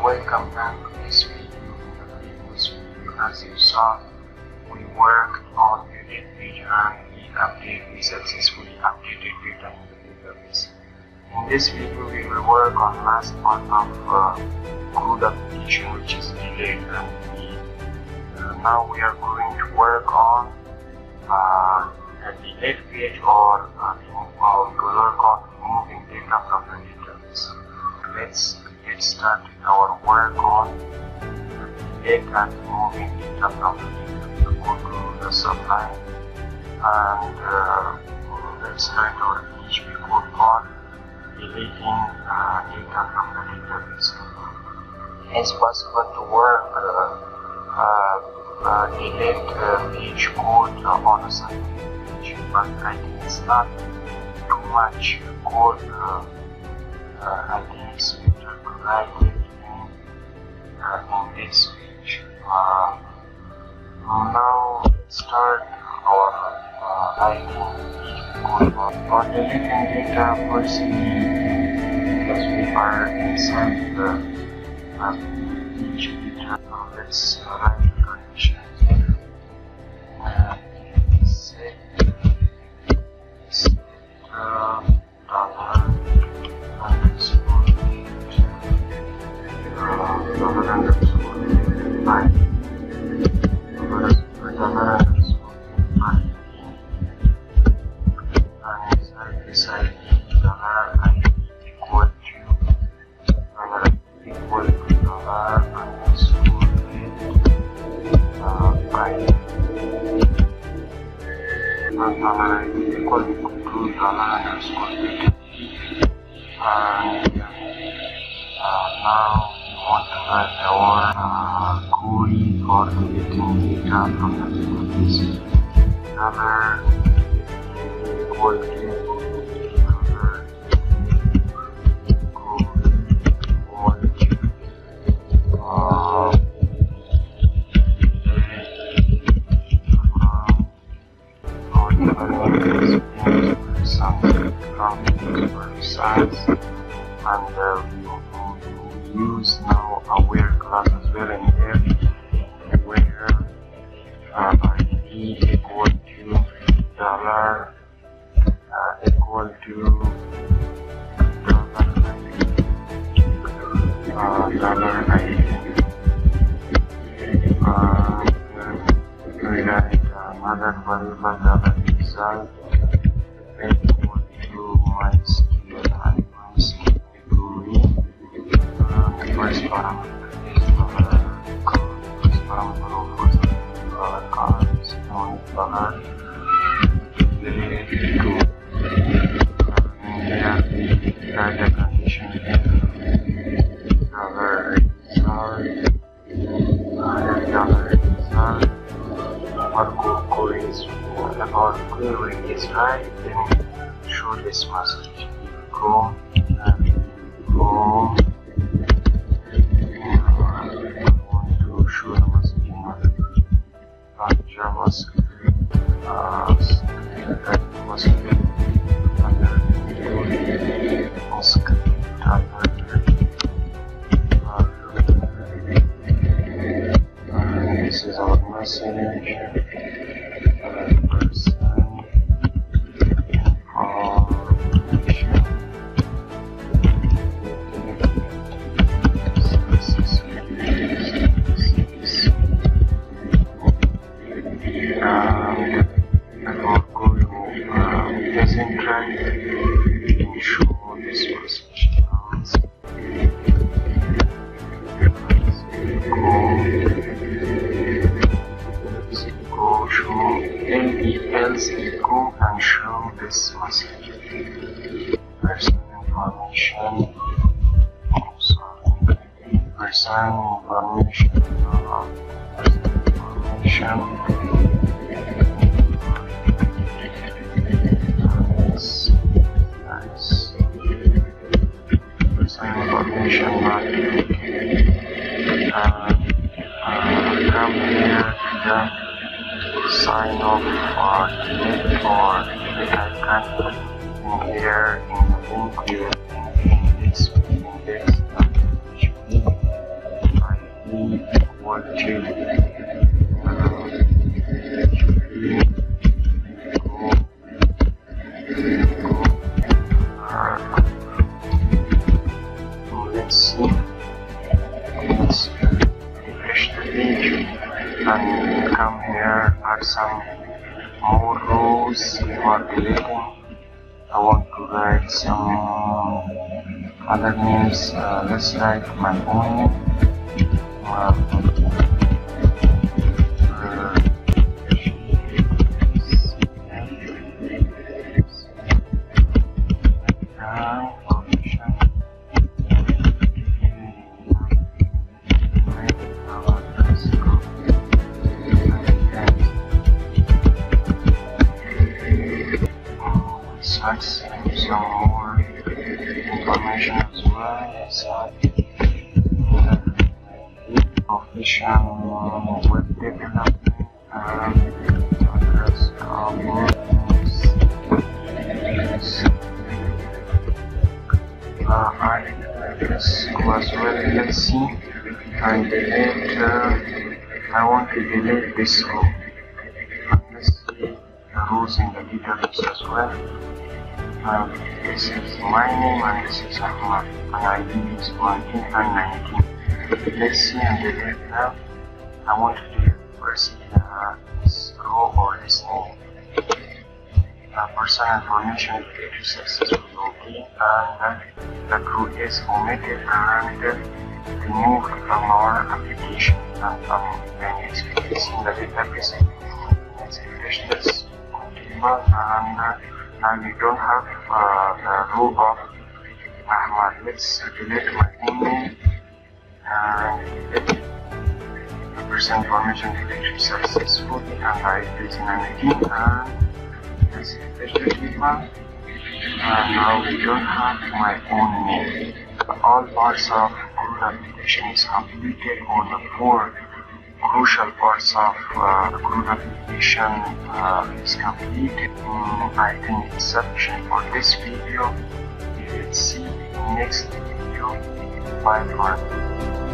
Welcome back to this video. In the previous video, as you saw, we worked on the edit page and we successfully updated data in the database. In this video, we will work on last part of CRUD application, which is delete, and now we are going to work on the delete page, or we will work on removing data from the database. Let's get started our work on delete and removing data from the database. Go to the subline and let's write our PHP code for deleting data from the database. It's possible to work delete page code on a certain page, but I think it's not too much code. I think it's better to write it in this page. Now let's start our writing PHP code for deleting data. First, because we are inside the PHP tab, let's write the condition here and set now we want to write our query for deleting data from the database. Dollar equal to we use now a where class as well in here, where ID equal to dollar equal to dollar ID. We write another variable dollar result equal to MySQL and MySQL Bootstrap. First parameter is first parameter of $, second dollar delete to here write the condition here dollar result our query is right, then show this message. Go JavaScript this is our message. Else go and show this message. Personal information. Personal information. Come here to sign off or delete, or I can put in here in the link here in this PHP equal to let's see. Let's refresh the page and come here, add some more rows for deleting. I want to write some other names. Let's write my own name. Some more information as well. Official web development address of address was well. Let's see. And delete. I want to delete this row. Let's see the rows in the database as well. This is my name and this is Ahmad, and ID is 19 and 19. Let's see and delete now. I want to delete first this row or this name. Personal information related to successful login, and the row is omitted and removed from our application and from any experience in the database. Let's refresh this table and we don't have the row of Ahmad. Let's delete my email and delete the personal information related successfully and I is 19 and let's refresh the table and now we don't have my own name. All parts of CRUD application is completed on the 4 crucial parts of the CRUD application is completed. I think it's sufficient for this video. We will see in next video. Bye for now.